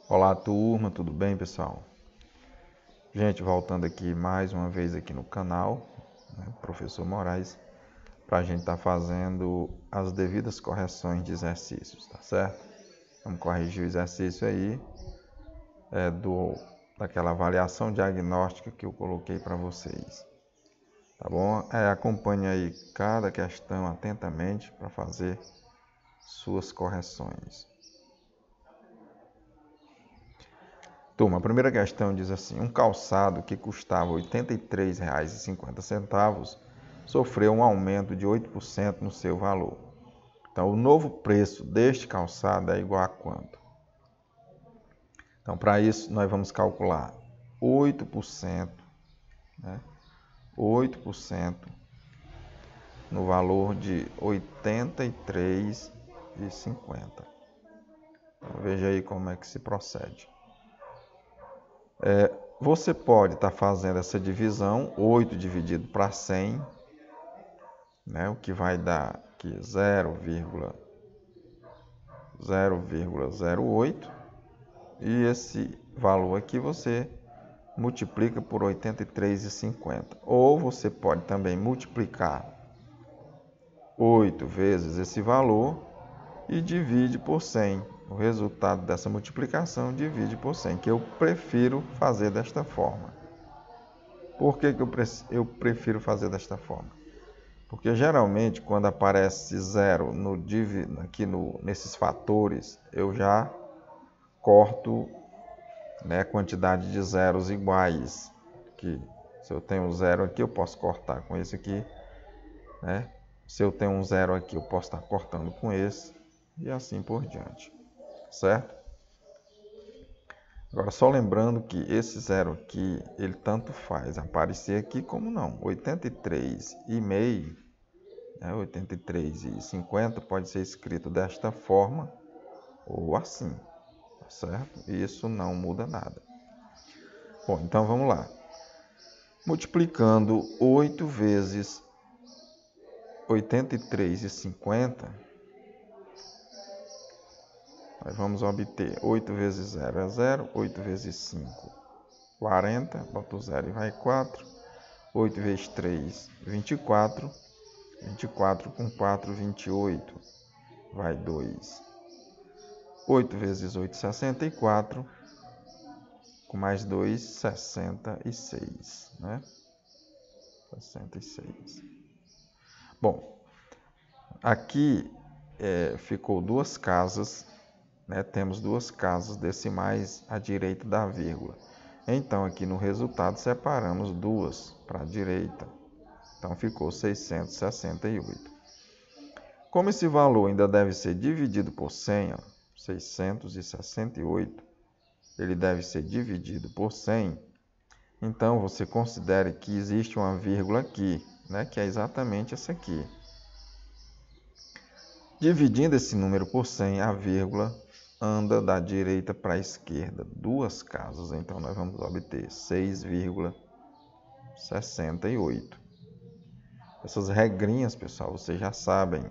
Olá, turma, tudo bem, pessoal? Gente, voltando aqui mais uma vez aqui no canal, Professor Moraes, para a gente estar fazendo as devidas correções de exercícios, tá certo? Vamos corrigir o exercício aí daquela avaliação diagnóstica que eu coloquei para vocês, tá bom? Acompanhe aí cada questão atentamente para fazer suas correções. Turma, a primeira questão diz assim: um calçado que custava R$ 83,50 sofreu um aumento de 8% no seu valor. Então, o novo preço deste calçado é igual a quanto? Então, para isso, nós vamos calcular 8%, 8% no valor de R$ 83,50. Então, veja aí como é que se procede. Você pode estar fazendo essa divisão, 8 dividido para 100, o que vai dar aqui 0,08, e esse valor aqui você multiplica por 83,50. Ou você pode também multiplicar 8 vezes esse valor e divide por 100. O resultado dessa multiplicação divide por 100, que eu prefiro fazer desta forma. Por que eu prefiro fazer desta forma? Porque geralmente quando aparece zero nesses fatores, eu já corto a quantidade de zeros iguais. Que se eu tenho zero aqui, eu posso cortar com esse aqui. Se eu tenho um zero aqui, eu posso estar cortando com esse. E assim por diante. Certo? Agora, só lembrando que esse zero aqui, ele tanto faz aparecer aqui como não. 83,5, 83,50 pode ser escrito desta forma ou assim, tá certo? E isso não muda nada. Bom, então vamos lá. Multiplicando 8 vezes 83,50, nós vamos obter 8 vezes 0 é 0, 8 vezes 5, 40, bota o 0 e vai 4, 8 vezes 3, 24, 24 com 4, 28, vai 2, 8 vezes 8, 64, com mais 2, 66, 66. Bom, aqui ficou duas casas, temos duas casas decimais à direita da vírgula. Então, aqui no resultado, separamos duas para a direita. Então, ficou 668. Como esse valor ainda deve ser dividido por 100, 668, ele deve ser dividido por 100, então você considere que existe uma vírgula aqui, que é exatamente essa aqui. Dividindo esse número por 100, a vírgula anda da direita para a esquerda, duas casas, então nós vamos obter 6,68. Essas regrinhas, pessoal, vocês já sabem,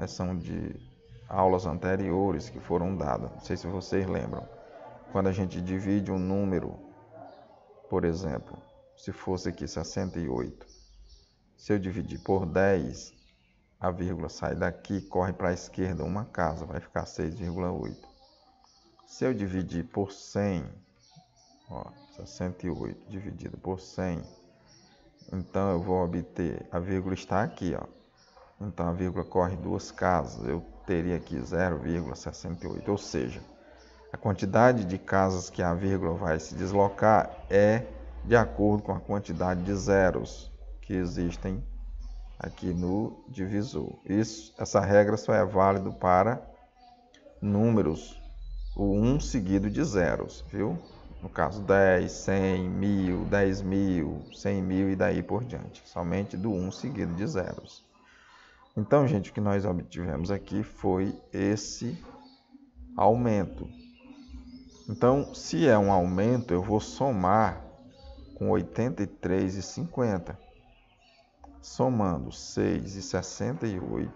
são de aulas anteriores que foram dadas, não sei se vocês lembram. Quando a gente divide um número, por exemplo, se fosse aqui 68, se eu dividir por 10, a vírgula sai daqui, corre para a esquerda uma casa, vai ficar 6,8. Se eu dividir por 100, 68 dividido por 100, então eu vou obter, a vírgula está aqui, então a vírgula corre duas casas, eu teria aqui 0,68, ou seja, a quantidade de casas que a vírgula vai se deslocar é de acordo com a quantidade de zeros que existem aqui no divisor. Essa regra só é válida para números, o 1 seguido de zeros, viu? No caso 10, 100, 1000, 10.000, 100.000 e daí por diante. Somente do 1 seguido de zeros. Então, gente, o que nós obtivemos aqui foi esse aumento. Então, se é um aumento, eu vou somar com 83,50. Somando 6,68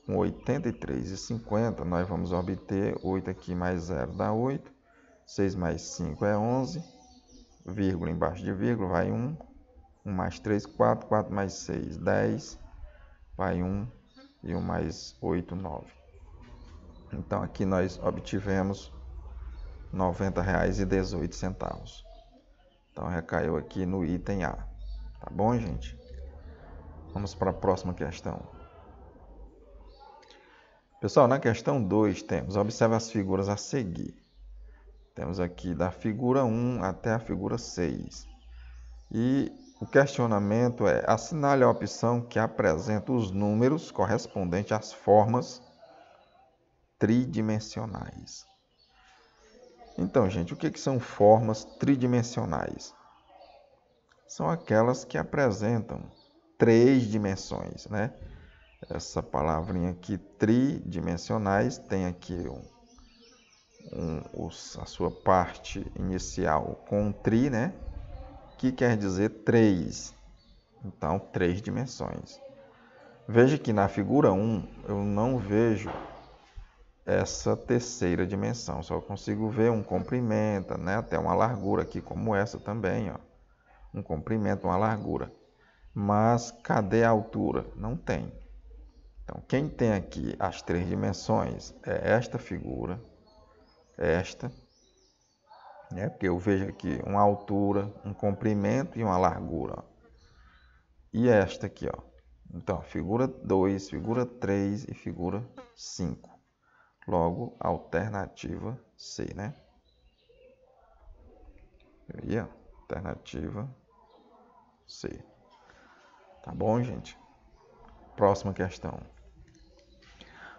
com 83,50, nós vamos obter 8 aqui mais 0 dá 8, 6 mais 5 é 11, vírgula embaixo de vírgula vai 1, 1 mais 3, 4, 4 mais 6, 10, vai 1, e 1 mais 8, 9. Então aqui nós obtivemos R$ 90,18. Então recaiu aqui no item A. Tá bom, gente? Vamos para a próxima questão. Pessoal, na questão 2 temos, observe as figuras a seguir. Temos aqui da figura 1 até a figura 6. E o questionamento é, assinale a opção que apresenta os números correspondentes às formas tridimensionais. Então, gente, o que são formas tridimensionais? São aquelas que apresentam 3 dimensões, né? Essa palavrinha aqui, tridimensionais, tem aqui a sua parte inicial com tri, né? Que quer dizer 3. Então, 3 dimensões. Veja que na figura 1 eu não vejo essa terceira dimensão, só consigo ver um comprimento, né? Até uma largura aqui como essa também, ó. Um comprimento, uma largura. Mas cadê a altura? Não tem. Então, quem tem aqui as 3 dimensões é esta figura, esta, né? Porque eu vejo aqui uma altura, um comprimento e uma largura, ó. E esta aqui, ó. Então, figura 2, figura 3 e figura 5. Logo, alternativa C, né? E a alternativa C. Tá bom, gente? Próxima questão.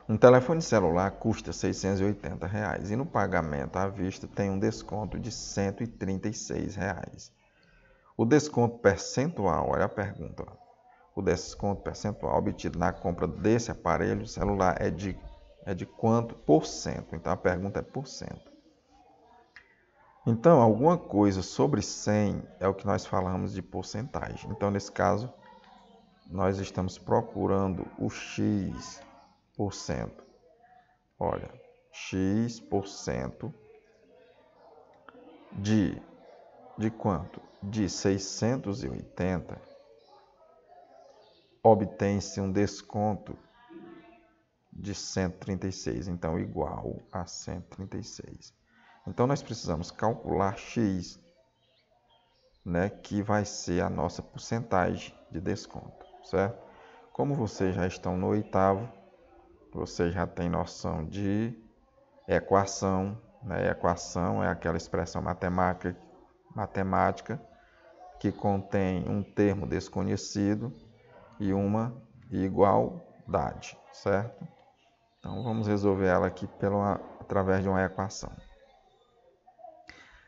Um telefone celular custa R$ 680 e no pagamento à vista tem um desconto de R$ 136. O desconto percentual, olha a pergunta, o desconto percentual obtido na compra desse aparelho celular é de quanto por cento? Então a pergunta é por cento. Então, alguma coisa sobre 100 é o que nós falamos de porcentagem. Então, nesse caso, nós estamos procurando o X por cento. Olha, X por cento de quanto? De 680, obtém-se um desconto de 136, então igual a 136. Então, nós precisamos calcular X, né, que vai ser a nossa porcentagem de desconto, certo? Como vocês já estão no oitavo, vocês já têm noção de equação, né? Equação é aquela expressão matemática que contém um termo desconhecido e uma igualdade, certo? Então, vamos resolver ela aqui através de uma equação.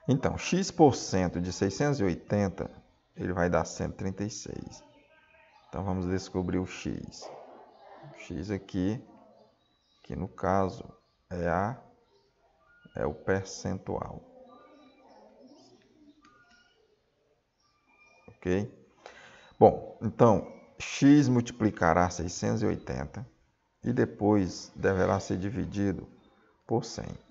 Então, x% de 680, ele vai dar 136. Então, vamos descobrir o x. O x aqui, que no caso é o percentual. Ok? Bom, então, x multiplicará 680 e depois deverá ser dividido por 100.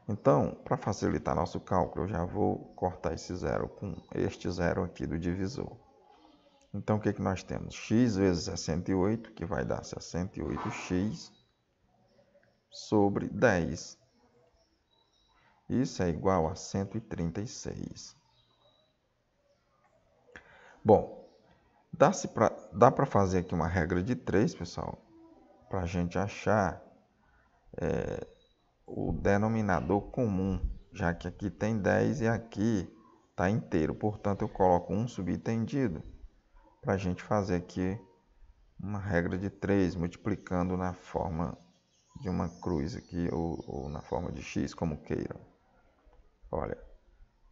Então, para facilitar nosso cálculo, eu já vou cortar esse zero com este zero aqui do divisor. Então, o que nós temos? X vezes 68, que vai dar 68x sobre 10. Isso é igual a 136. Bom, dá para fazer aqui uma regra de 3, pessoal, para a gente achar o denominador comum, já que aqui tem 10 e aqui está inteiro. Portanto, eu coloco um subentendido para a gente fazer aqui uma regra de 3, multiplicando na forma de uma cruz aqui ou na forma de x, como queiram. Olha,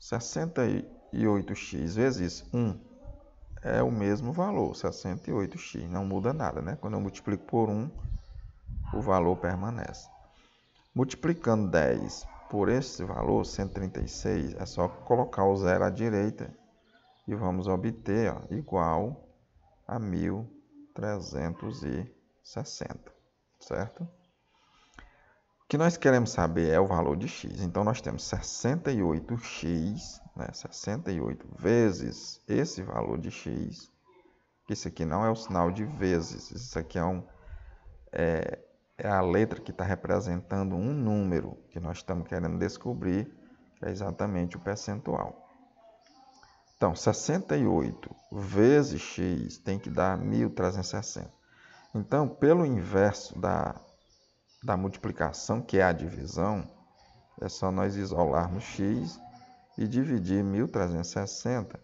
68x vezes 1 é o mesmo valor, 68x, não muda nada, né? Quando eu multiplico por 1, o valor permanece. Multiplicando 10 por esse valor, 136, é só colocar o zero à direita e vamos obter igual a 1360. certo? O que nós queremos saber é o valor de x. Então, nós temos 68x, né? 68 vezes esse valor de x. Isso aqui não é o sinal de vezes, isso aqui é a letra que está representando um número que nós estamos querendo descobrir, que é exatamente o percentual. Então, 68 vezes x tem que dar 1.360. Então, pelo inverso da multiplicação, que é a divisão, é só nós isolarmos x e dividir 1.360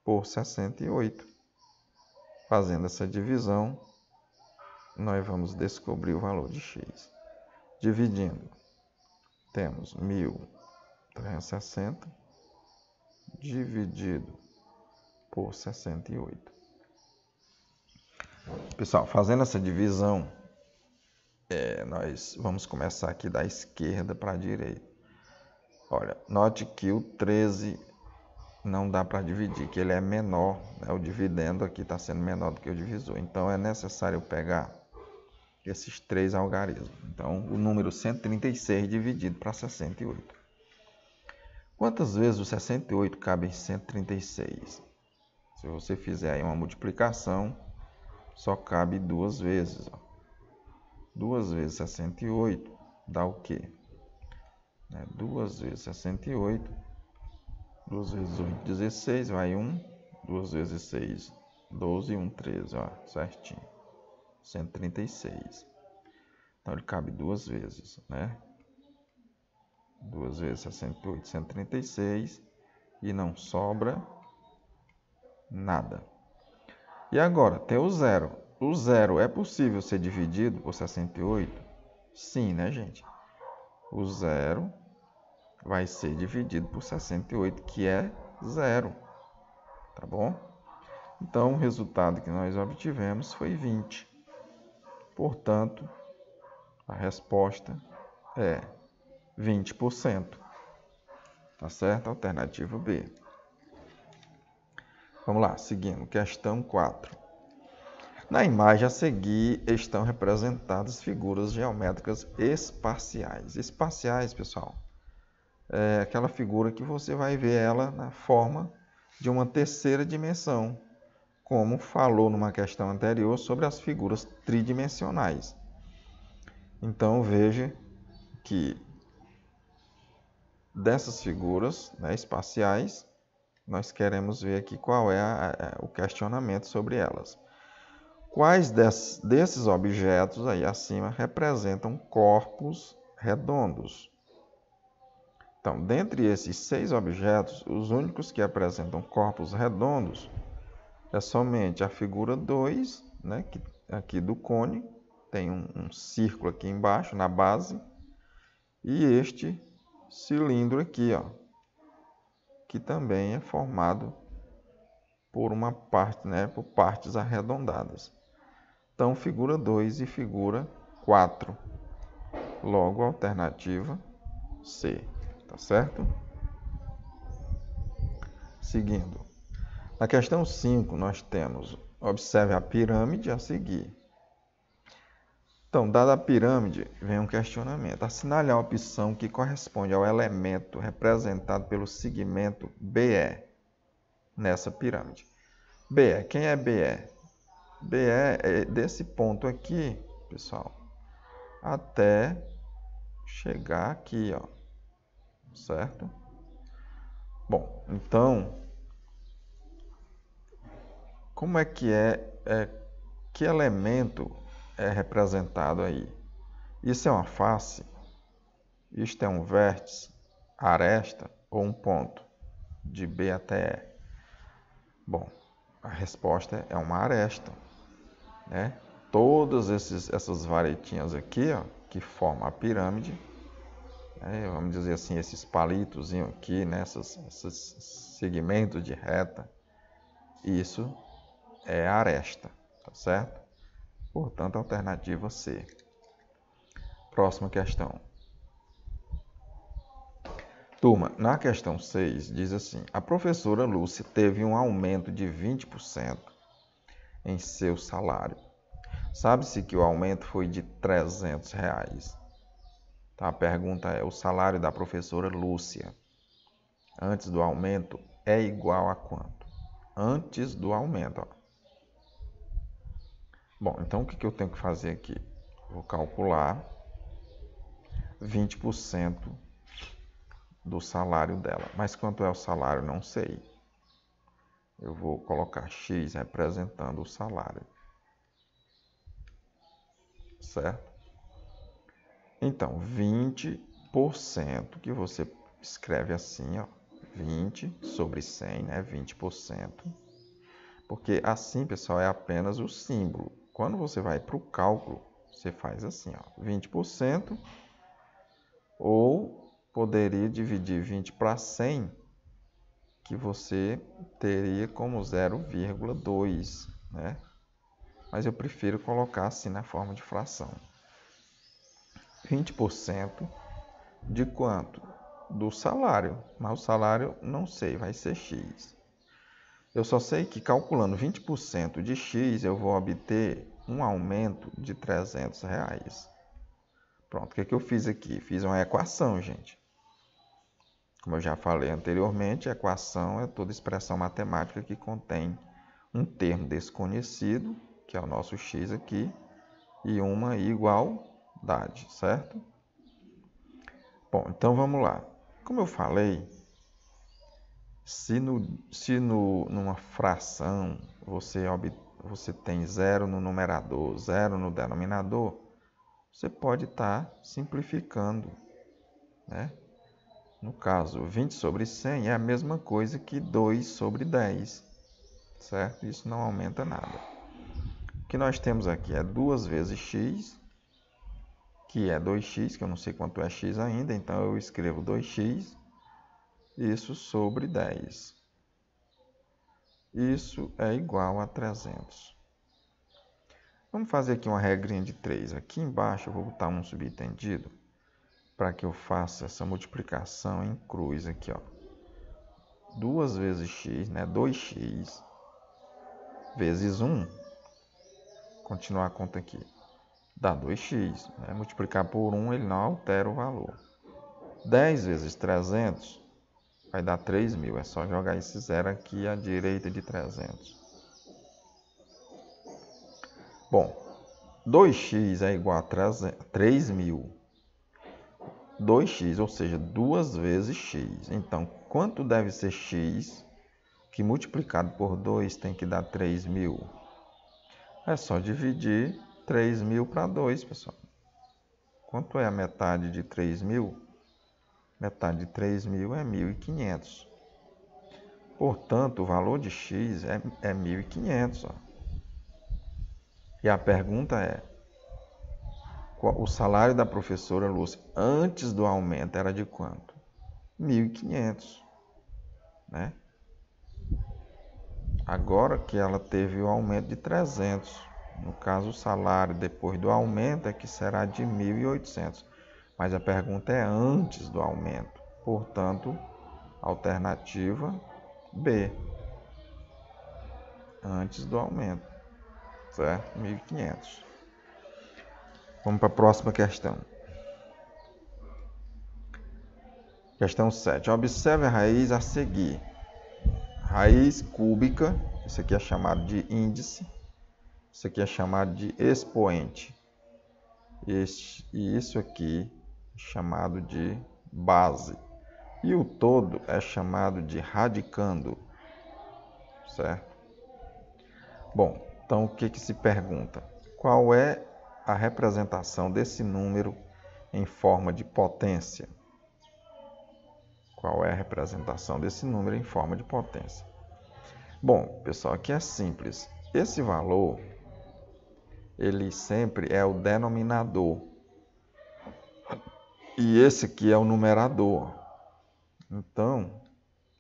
por 68. Fazendo essa divisão, nós vamos descobrir o valor de x. Dividindo, temos 1.360 dividido por 68. Pessoal, fazendo essa divisão, nós vamos começar aqui da esquerda para a direita. Olha, note que o 13 não dá para dividir, que ele é menor, né? O dividendo aqui está sendo menor do que o divisor. Então, é necessário pegar esses três algarismos. Então, o número 136 dividido para 68. Quantas vezes o 68 cabe em 136? Se você fizer aí uma multiplicação, só cabe duas vezes. 2 vezes 68 dá o quê? 2 vezes 68, 2 vezes 8, 16, vai 1. 2 vezes 6, 12, 1, 13, ó, certinho. 136. Então, ele cabe duas vezes, né? 2 vezes 68, 136, e não sobra nada. E agora, tem o zero. O zero é possível ser dividido por 68? Sim, né, gente? O zero vai ser dividido por 68, que é zero. Tá bom? Então, o resultado que nós obtivemos foi 20. Portanto, a resposta é 20%. Tá certo? Alternativa B. Vamos lá, seguindo. Questão 4. Na imagem a seguir estão representadas figuras geométricas espaciais. Espaciais, pessoal, é aquela figura que você vai ver ela na forma de uma terceira dimensão, como falou numa questão anterior sobre as figuras tridimensionais. Então, veja que dessas figuras, né, espaciais, nós queremos ver aqui qual é o questionamento sobre elas. Quais desses objetos aí acima representam corpos redondos? Então, dentre esses 6 objetos, os únicos que apresentam corpos redondos é somente a figura 2, né, que aqui do cone, tem um círculo aqui embaixo, na base, e este cilindro aqui, ó, que também é formado por uma parte, né, por partes arredondadas. Então, figura 2 e figura 4. Logo, alternativa C. Tá certo? Seguindo. Na questão 5, nós temos, observe a pirâmide a seguir. Então, dada a pirâmide, vem um questionamento. Assinale a opção que corresponde ao elemento representado pelo segmento BE nessa pirâmide. BE, quem é BE? BE é desse ponto aqui, pessoal, até chegar aqui, ó, certo? Bom, então, como é que que elemento é representado aí? Isso é uma face? Isto é um vértice, aresta ou um ponto de B até E? Bom, a resposta é uma aresta, né? Todas essas varetinhas aqui, ó, que formam a pirâmide, né? Vamos dizer assim, esses palitos aqui, né? Esses segmentos de reta, isso é aresta, tá certo? Portanto, alternativa C. Próxima questão. Turma, na questão 6 diz assim: a professora Lúcia teve um aumento de 20% em seu salário. Sabe-se que o aumento foi de R$300. Tá? A pergunta é, o salário da professora Lúcia, antes do aumento, é igual a quanto? Antes do aumento, ó. Bom, então o que eu tenho que fazer aqui? Vou calcular 20% do salário dela. Mas quanto é o salário? Não sei. Eu vou colocar X representando o salário. Certo? Então, 20%, que você escreve assim, ó, 20 sobre 100, né? 20%. Porque assim, pessoal, é apenas o símbolo. Quando você vai para o cálculo, você faz assim, ó, 20%, ou poderia dividir 20 para 100, que você teria como 0,2, né? Mas eu prefiro colocar assim na forma de fração. 20% de quanto? Do salário. Mas o salário não sei, vai ser X. Eu só sei que calculando 20% de X, eu vou obter um aumento de R$300. Pronto, o que eu fiz aqui? Fiz uma equação, gente. Como eu já falei anteriormente, a equação é toda expressão matemática que contém um termo desconhecido, que é o nosso x aqui, e uma igualdade, certo? Bom, então vamos lá. Como eu falei, se numa fração você tem zero no numerador, zero no denominador, você pode estar simplificando, né? No caso, 20 sobre 100 é a mesma coisa que 2 sobre 10, certo? Isso não aumenta nada. O que nós temos aqui é 2 vezes x, que é 2x, que eu não sei quanto é x ainda, então eu escrevo 2x, isso sobre 10. Isso é igual a 300. Vamos fazer aqui uma regrinha de 3. Aqui embaixo eu vou botar um subentendido para que eu faça essa multiplicação em cruz aqui, ó. 2 vezes x, né? 2x vezes 1, continuar a conta aqui, dá 2x, né? Multiplicar por 1, ele não altera o valor. 10 vezes 300 vai dar 3.000, é só jogar esse zero aqui à direita de 300. Bom, 2x é igual a 3.000. 2x, ou seja, 2 vezes x. Então, quanto deve ser x, que multiplicado por 2 tem que dar 3.000? É só dividir 3.000 para 2, pessoal. Quanto é a metade de 3.000? Metade de 3.000 é 1.500. Portanto, o valor de x é 1.500. E a pergunta é, o salário da professora Lúcia antes do aumento era de quanto? 1.500, né? Agora que ela teve o aumento de 300, no caso o salário depois do aumento é que será de 1.800, mas a pergunta é antes do aumento, portanto, alternativa B, antes do aumento, certo? 1.500. Vamos para a próxima questão. Questão 7. Observe a raiz a seguir. Raiz cúbica, isso aqui é chamado de índice, isso aqui é chamado de expoente. E isso aqui é chamado de base. E o todo é chamado de radicando, certo? Bom, então o que se pergunta? Qual é a representação desse número em forma de potência? Qual é a representação desse número em forma de potência? Bom, pessoal, aqui é simples. Esse valor, ele sempre é o denominador. E esse aqui é o numerador. Então,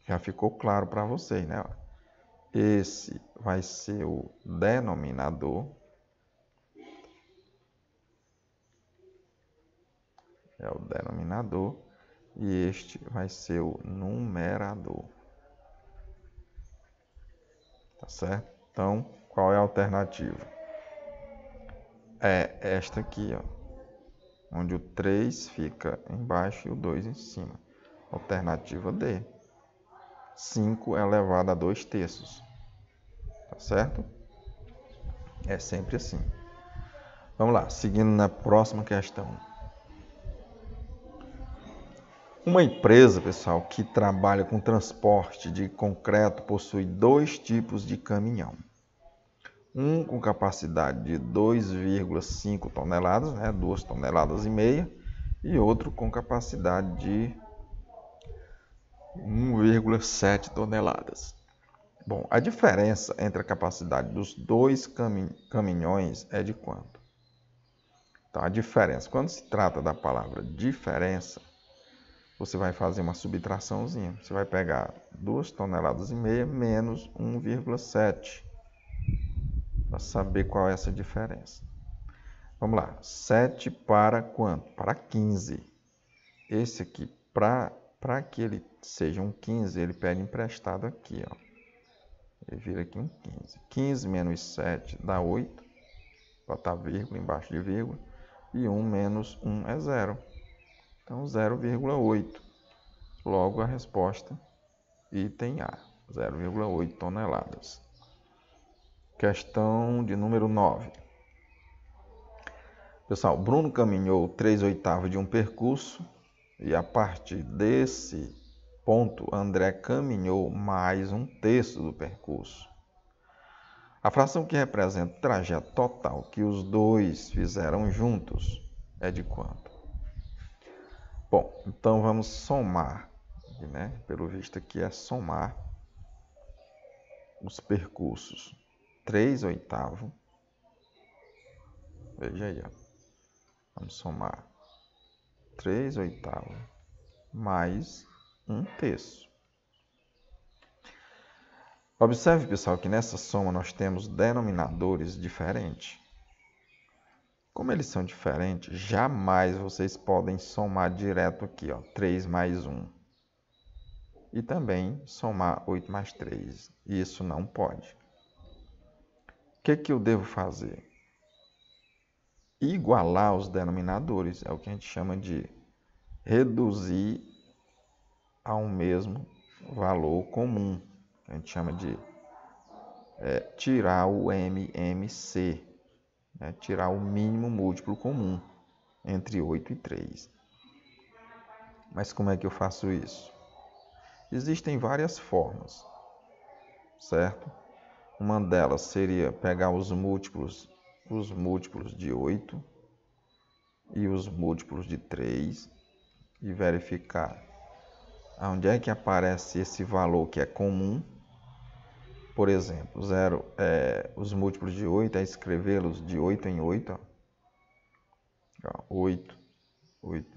já ficou claro para vocês, né? Esse vai ser o denominador. É o denominador. E este vai ser o numerador. Tá certo? Então, qual é a alternativa? é esta aqui, ó, onde o 3 fica embaixo e o 2 em cima. Alternativa D. 5 elevado a 2/3. Tá certo? É sempre assim. Vamos lá, seguindo na próxima questão. Uma empresa, pessoal, que trabalha com transporte de concreto possui 2 tipos de caminhão. Um com capacidade de 2,5 toneladas, 2,5 toneladas, e outro com capacidade de 1,7 toneladas. Bom, a diferença entre a capacidade dos dois caminhões é de quanto? Então, a diferença, quando se trata da palavra diferença, você vai fazer uma subtraçãozinha. Você vai pegar 2,5 toneladas menos 1,7 para saber qual é essa diferença. Vamos lá, 7 para quanto? Para 15. Esse aqui, para que ele seja um 15, ele pede emprestado aqui, ó. Ele vira aqui um 15. 15 menos 7 dá 8. Botar vírgula embaixo de vírgula. E 1 menos 1 é 0. Então, 0,8. Logo, a resposta, item A, 0,8 toneladas. Questão de número 9. Pessoal, Bruno caminhou 3/8 de um percurso e a partir desse ponto, André caminhou mais 1/3 do percurso. A fração que representa o trajeto total que os dois fizeram juntos é de quanto? Bom, então vamos somar, Pelo visto aqui é somar os percursos. 3/8. Veja aí, ó. Vamos somar 3/8 mais 1/3. Observe, pessoal, que nessa soma nós temos denominadores diferentes. Como eles são diferentes, jamais vocês podem somar direto aqui, ó, 3 mais 1. E também somar 8 mais 3. Isso não pode. O que eu devo fazer? Igualar os denominadores. É o que a gente chama de reduzir a um mesmo valor comum. A gente chama de tirar o MMC, tirar o mínimo múltiplo comum entre 8 e 3. Mas como é que eu faço isso? Existem várias formas, certo? Uma delas seria pegar os múltiplos de 8 e os múltiplos de 3 e verificar onde é que aparece esse valor que é comum. Por exemplo, os múltiplos de 8 é escrevê-los de 8 em 8. 8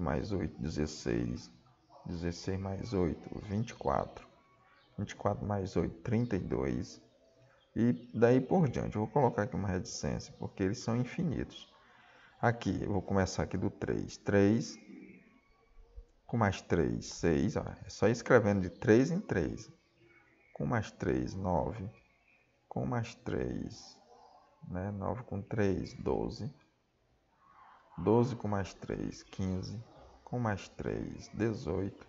mais 8, 16. 16 mais 8, 24. 24 mais 8, 32. E daí por diante. Eu vou colocar aqui uma reticência, porque eles são infinitos. Aqui, eu vou começar aqui do 3. 3 com mais 3, 6. É só escrevendo de 3 em 3. Com mais 3, 9. Com mais 3, 9 com 3, 12. 12 com mais 3, 15. Com mais 3, 18.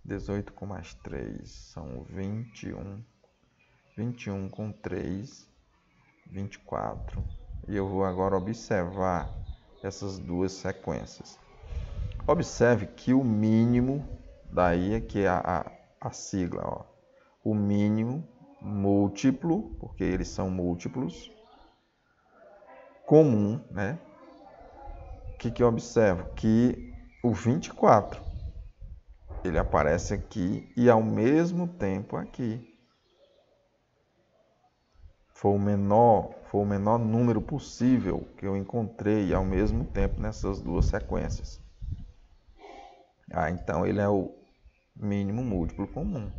18 com mais 3 são 21. 21 com 3, 24. E eu vou agora observar essas duas sequências. Observe que o mínimo, daí é que é a sigla, ó. O mínimo múltiplo, porque eles são múltiplos, comum, O que eu observo? Que o 24, ele aparece aqui e ao mesmo tempo aqui. Foi o menor número possível que eu encontrei ao mesmo tempo nessas duas sequências. Então ele é o mínimo múltiplo comum.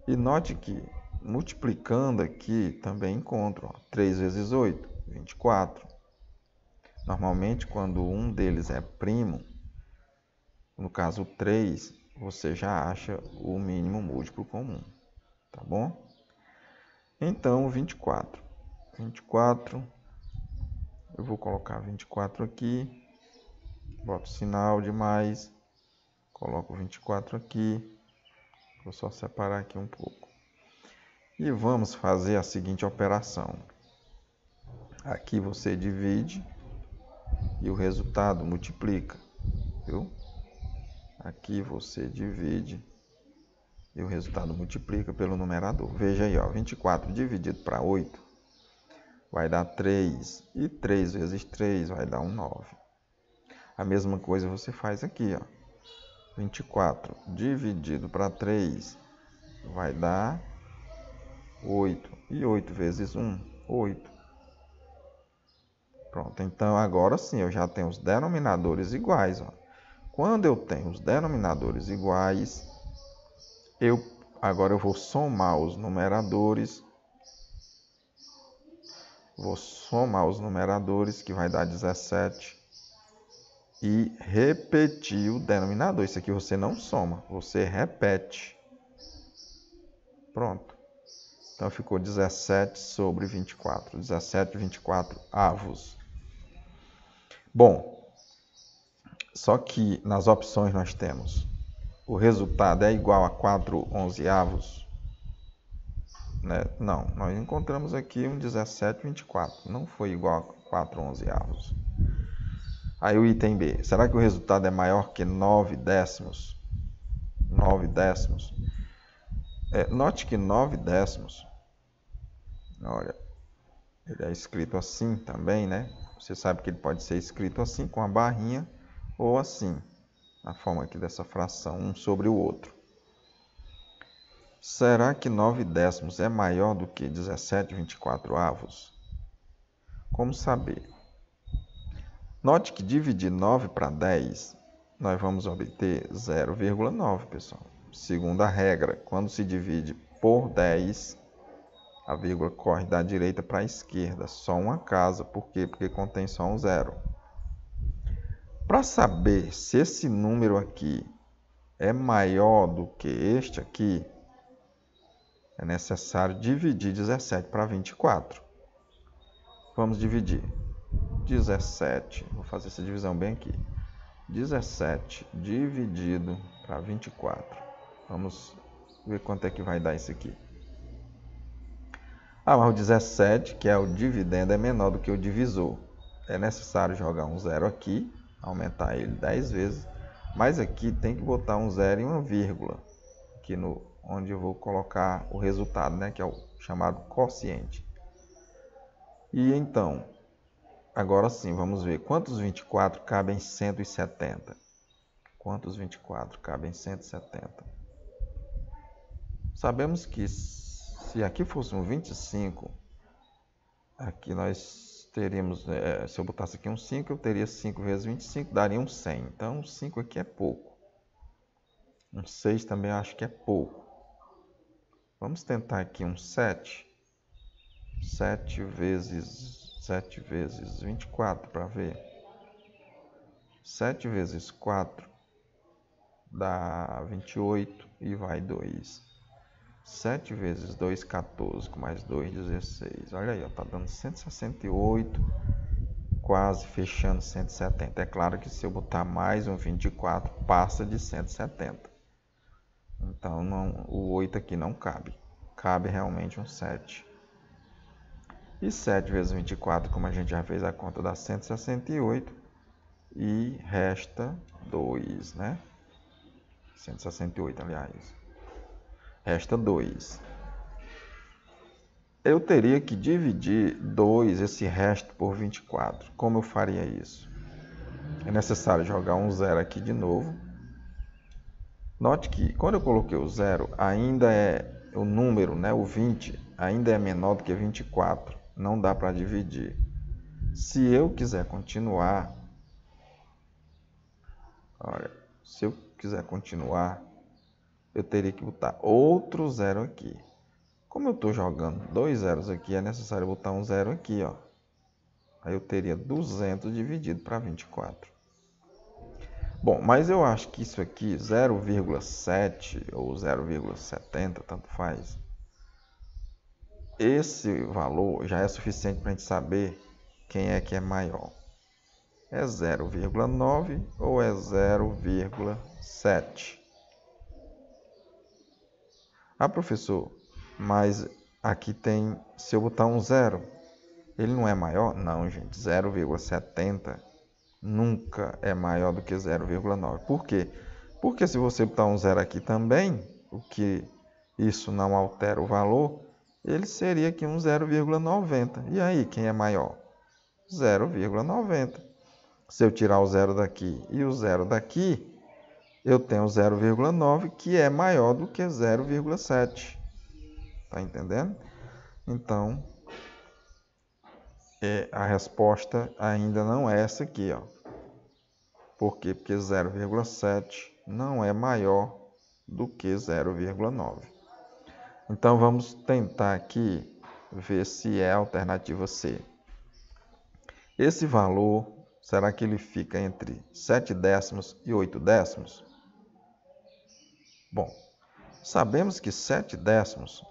E note que, multiplicando aqui, também encontro 3 vezes 8, 24. Normalmente, quando um deles é primo, no caso 3, você já acha o mínimo múltiplo comum, tá bom? Então, 24. 24 eu vou colocar 24 aqui, boto o sinal de mais, coloco 24 aqui, vou só separar aqui um pouco. E vamos fazer a seguinte operação. Aqui você divide e o resultado multiplica, viu? Aqui você divide e o resultado multiplica pelo numerador. Veja aí, ó, 24 dividido para 8 vai dar 3. E 3 vezes 3 vai dar 9. A mesma coisa você faz aqui, ó. 24 dividido para 3 vai dar 8. E 8 vezes 1, 8. Pronto, então agora sim eu já tenho os denominadores iguais, ó. Quando eu tenho os denominadores iguais, agora eu vou somar os numeradores. Vou somar os numeradores, que vai dar 17. E repetir o denominador. Isso aqui você não soma, você repete. Pronto. Então ficou 17 sobre 24. 17, 24 avos. Bom, só que nas opções nós temos o resultado é igual a 4 onzeavos. Né? Não, nós encontramos aqui um 17, 24. Não foi igual a 4 onzeavos. Aí o item B. Será que o resultado é maior que 9 décimos? 9 décimos. Note que 9 décimos, olha, ele é escrito assim também, né? Você sabe que ele pode ser escrito assim, com a barrinha, ou assim, na forma aqui dessa fração, um sobre o outro. Será que 9 décimos é maior do que 17 24 avos? Como saber? Note que dividir 9 para 10, nós vamos obter 0,9, pessoal. Segundo a regra, quando se divide por 10, a vírgula corre da direita para a esquerda, só uma casa. Por quê? Porque contém só um zero. Para saber se esse número aqui é maior do que este aqui, é necessário dividir 17 para 24. Vamos dividir. 17, vou fazer essa divisão bem aqui. 17 dividido para 24. Vamos ver quanto é que vai dar isso aqui. Mas o 17, que é o dividendo, é menor do que o divisor. É necessário jogar um zero aqui, aumentar ele 10 vezes. Mas aqui tem que botar um zero e uma vírgula, aqui onde eu vou colocar o resultado, né, que é o chamado quociente. E então, agora sim, vamos ver quantos 24 cabem em 170. Quantos 24 cabem em 170? Sabemos que se aqui fosse um 25, aqui nós teríamos, se eu botasse aqui um 5, eu teria 5 vezes 25, daria um 100. Então, 5 aqui é pouco. Um 6 também acho que é pouco. Vamos tentar aqui um 7. 7 vezes 24 para ver. 7 vezes 4 dá 28 e vai 2. 7 vezes 2, 14, com mais 2, 16. Olha aí, está dando 168, quase fechando 170. É claro que se eu botar mais um 24, passa de 170. Então, o 8 aqui não cabe. Cabe realmente um 7. E 7 vezes 24, como a gente já fez a conta, dá 168. E resta 2, né? 168, aliás. Resta 2. Eu teria que dividir 2, esse resto, por 24. Como eu faria isso? É necessário jogar um zero aqui de novo. Note que quando eu coloquei o zero, ainda é o número, né, o 20, ainda é menor do que 24. Não dá para dividir. Se eu quiser continuar, olha, se eu quiser continuar, eu teria que botar outro zero aqui. Como eu estou jogando 2 zeros aqui, é necessário botar um zero aqui, ó. Aí eu teria 200 dividido para 24. Bom, mas eu acho que isso aqui, 0,7 ou 0,70, tanto faz. Esse valor já é suficiente para a gente saber quem é que é maior? É 0,9 ou é 0,7? Ah, professor, mas aqui tem, se eu botar um zero, ele não é maior? Não, gente, 0,70 nunca é maior do que 0,9. Por quê? Porque se você botar um zero aqui também, o que isso não altera o valor, ele seria aqui um 0,90. E aí, quem é maior? 0,90. Se eu tirar o zero daqui e o zero daqui, eu tenho 0,9, que é maior do que 0,7. Tá entendendo? Então, a resposta ainda não é essa aqui, ó. Por quê? Porque 0,7 não é maior do que 0,9. Então, vamos tentar aqui ver se é a alternativa C. Esse valor, será que ele fica entre 7 décimos e 8 décimos? Bom, sabemos que 7 décimos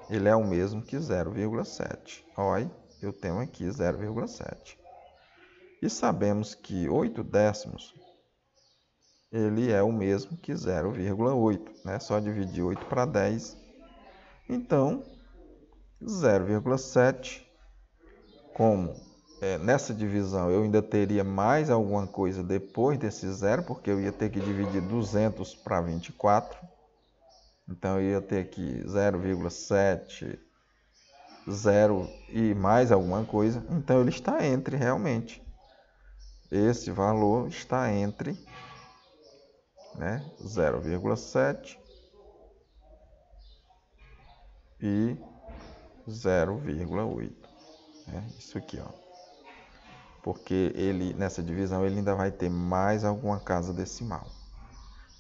ele é o mesmo que 0,7. Olha, eu tenho aqui 0,7. E sabemos que 8 décimos ele é o mesmo que 0,8, né? Só dividir 8 para 10. Então, 0,7, como nessa divisão eu ainda teria mais alguma coisa depois desse zero, porque eu ia ter que dividir 200 para 24. Então, eu ia ter aqui 0,7, 0 e mais alguma coisa. Então, ele está entre realmente. Esse valor está entre, né, 0,7 e 0,8. Isso aqui, ó. Porque ele, nessa divisão, ele ainda vai ter mais alguma casa decimal.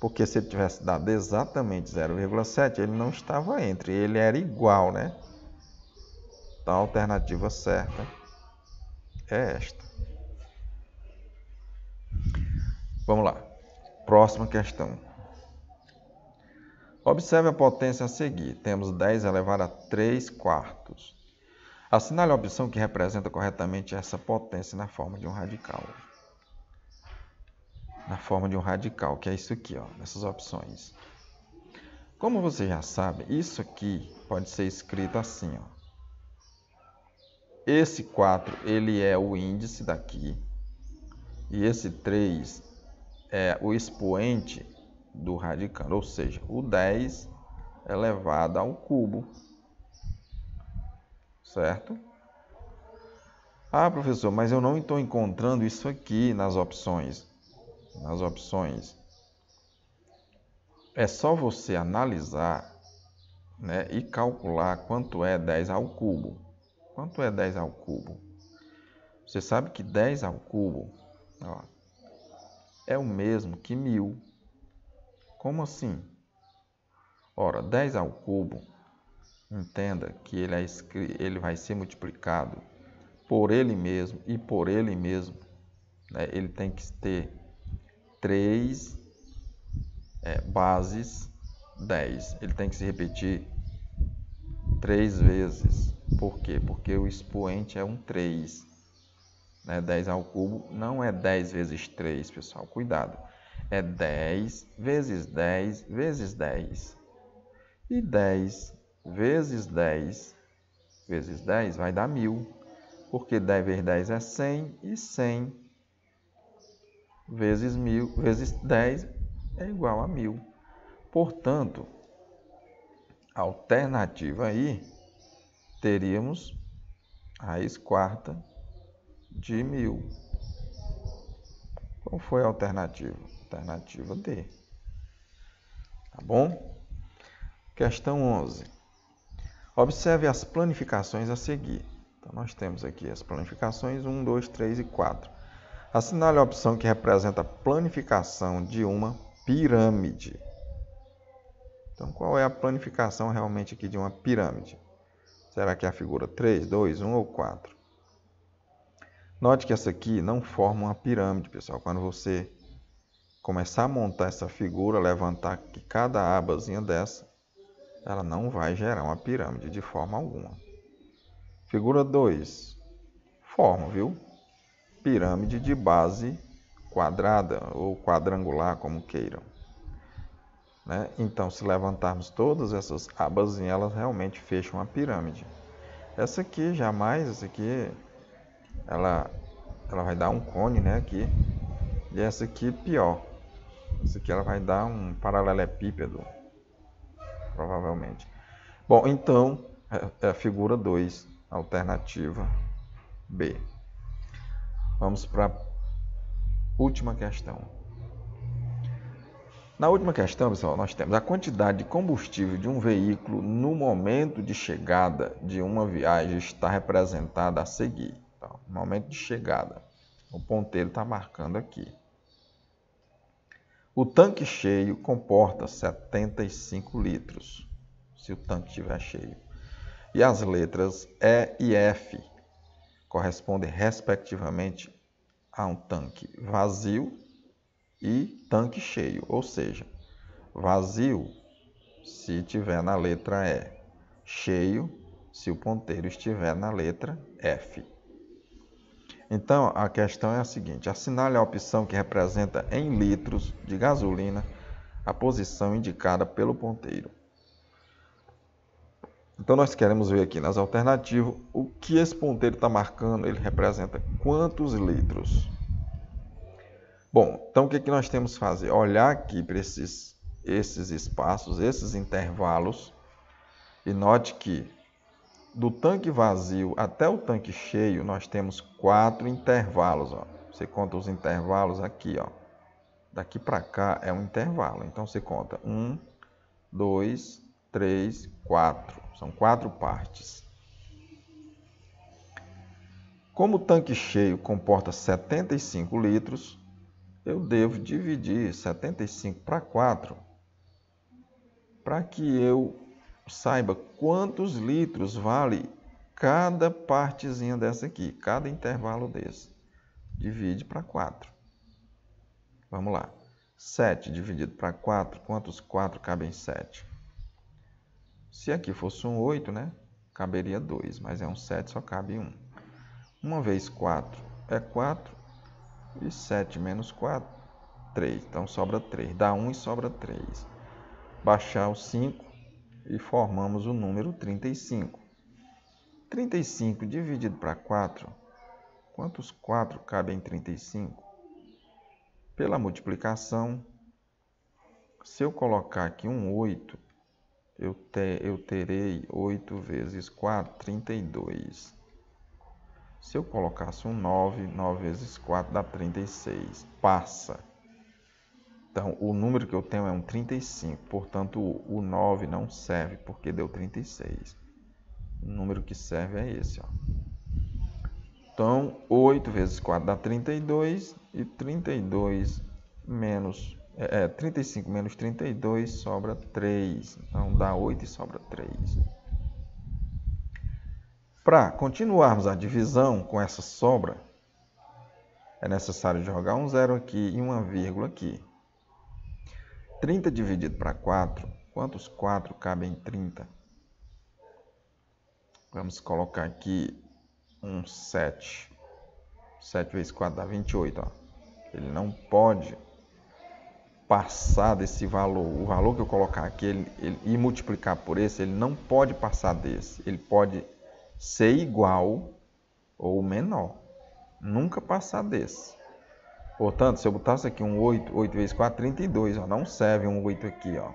Porque se ele tivesse dado exatamente 0,7, ele não estava entre, ele era igual, né? Então, a alternativa certa é esta. Vamos lá. Próxima questão. Observe a potência a seguir. Temos 10 elevado a 3 quartos. Assinale a opção que representa corretamente essa potência na forma de um radical. Na forma de um radical, que é isso aqui, ó, nessas opções. Como você já sabe, isso aqui pode ser escrito assim, ó. Esse 4, ele é o índice daqui. E esse 3 é o expoente do radicando, ou seja, o 10 elevado ao cubo. Certo? Ah, professor, mas eu não estou encontrando isso aqui nas opções. Nas opções. É só você analisar, né, e calcular quanto é 10 ao cubo. Quanto é 10 ao cubo? Você sabe que 10 ao cubo, ó, é o mesmo que 1000. Como assim? Ora, 10 ao cubo, entenda que ele vai ser multiplicado por ele mesmo e por ele mesmo. Né? Ele tem que ter 3 bases 10. Ele tem que se repetir 3 vezes. Por quê? Porque o expoente é um 3. Né? 10 ao cubo não é 10 vezes 3, pessoal. Cuidado. É 10 vezes 10 vezes 10. E 10 vezes 10 vezes 10 vai dar 1000. Porque 10 vezes 10 é 100 e 100 vezes 1000 vezes 10 é igual a 1000. Portanto, a alternativa aí, teríamos raiz quarta de 1000. Qual foi a alternativa? Alternativa D. Tá bom? Questão 11. Observe as planificações a seguir. Então, nós temos aqui as planificações 1, 2, 3 e 4. Assinale a opção que representa a planificação de uma pirâmide. Então, qual é a planificação realmente aqui de uma pirâmide? Será que é a figura 3, 2, 1 ou 4? Note que essa aqui não forma uma pirâmide, pessoal. Quando você começar a montar essa figura, levantar aqui cada abazinha dessa, ela não vai gerar uma pirâmide de forma alguma. Figura 2. forma, viu? Pirâmide de base quadrada ou quadrangular, como queiram. Né? Então, se levantarmos todas essas abas, elas realmente fecham a pirâmide. Essa aqui, jamais, essa aqui, ela vai dar um cone, né, aqui. E essa aqui, pior. Essa aqui ela vai dar um paralelepípedo, provavelmente. Bom, então, é a figura 2, alternativa B. Vamos para a última questão. Na última questão, pessoal, nós temos a quantidade de combustível de um veículo no momento de chegada de uma viagem está representada a seguir. Então, momento de chegada. O ponteiro está marcando aqui. O tanque cheio comporta 75 litros, se o tanque estiver cheio. E as letras E e F correspondem, respectivamente, a um tanque vazio e tanque cheio, ou seja, vazio se estiver na letra E, cheio se o ponteiro estiver na letra F. Então, a questão é a seguinte: assinale a opção que representa em litros de gasolina a posição indicada pelo ponteiro. Então, nós queremos ver aqui nas alternativas o que esse ponteiro está marcando, ele representa quantos litros. Bom, então o que nós temos que fazer? Olhar aqui para esses espaços, esses intervalos, e note que do tanque vazio até o tanque cheio, nós temos 4 intervalos. Ó. Você conta os intervalos aqui. Ó. Daqui para cá é um intervalo. Então, você conta 1, 2, 3, 4. São 4 partes. Como o tanque cheio comporta 75 litros, eu devo dividir 75 para 4 para que eu saiba quantos litros vale cada partezinha dessa aqui, cada intervalo desse. Divide para 4. Vamos lá. 7 dividido para 4, quantos 4 cabem 7? Se aqui fosse um 8, né? Caberia 2, mas é um 7, só cabe 1. 1 vezes 4 é 4, e 7 menos 4, 3. Então, sobra 3. Dá 1 e sobra 3. Baixar o 5 e formamos o número 35. 35 dividido para 4, quantos 4 cabem em 35? Pela multiplicação, se eu colocar aqui um 8, eu terei 8 vezes 4, 32. Se eu colocasse um 9, 9 vezes 4 dá 36. Passa. Então, o número que eu tenho é um 35. Portanto, o 9 não serve, porque deu 36. O número que serve é esse. Ó. Então, 8 vezes 4 dá 32. E 32 menos... 35 menos 32 sobra 3. Então, dá 8 e sobra 3. Para continuarmos a divisão com essa sobra, é necessário jogar um zero aqui e uma vírgula aqui. 30 dividido para 4, quantos 4 cabem em 30? Vamos colocar aqui um 7. 7 vezes 4 dá 28. Ó. Ele não pode passar desse valor. O valor que eu colocar aqui e multiplicar por esse, ele não pode passar desse. Ele pode ser igual ou menor. Nunca passar desse. Portanto, se eu botasse aqui um 8, 8 vezes 4, 32. Ó, não serve um 8 aqui. Ó.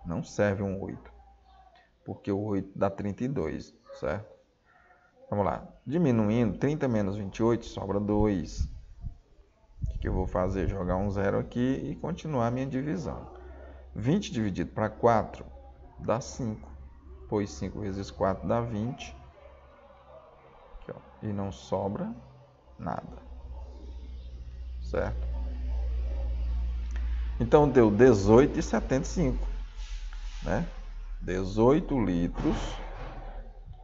Não serve um 8. Porque o 8 dá 32, certo? Vamos lá. Diminuindo, 30 menos 28 sobra 2. O que eu vou fazer? Jogar um zero aqui e continuar a minha divisão. 20 dividido para 4 dá 5. Pois 5 vezes 4 dá 20. Aqui, ó. E não sobra nada. Certo? Então, deu 18,75. Né? 18 litros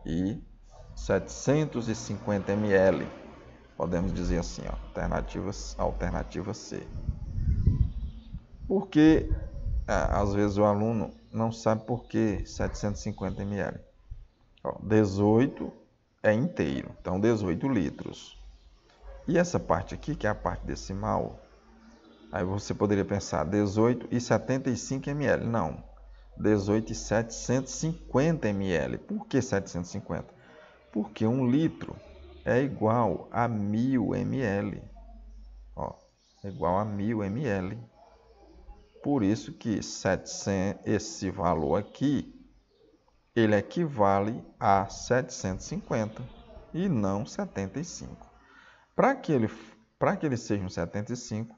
e 750 ml. Podemos dizer assim, ó, alternativa C. Porque, às vezes, o aluno não sabe por que 750 ml. Ó, 18 é inteiro, então 18 litros. E essa parte aqui, que é a parte decimal, aí você poderia pensar 18 e 75 ml. Não, 18 e 750 ml. Por que 750? Porque 1 litro é igual a 1000 ml. Ó, é igual a 1000 ml. Por isso que 700, esse valor aqui, ele equivale a 750 e não 75. Para que ele seja um 75,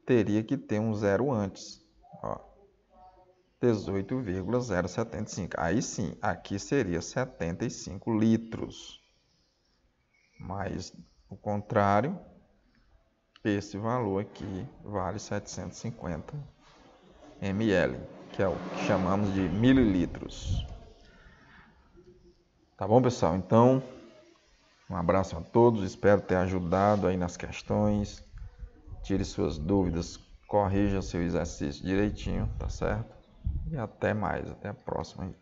teria que ter um zero antes. Ó, 18,075. Aí sim, aqui seria 75 litros. Mas o contrário, esse valor aqui vale 750 ml, que é o que chamamos de mililitros. Tá bom, pessoal? Então, um abraço a todos, espero ter ajudado aí nas questões. Tire suas dúvidas, corrija seu exercício direitinho, tá certo? E até mais, até a próxima.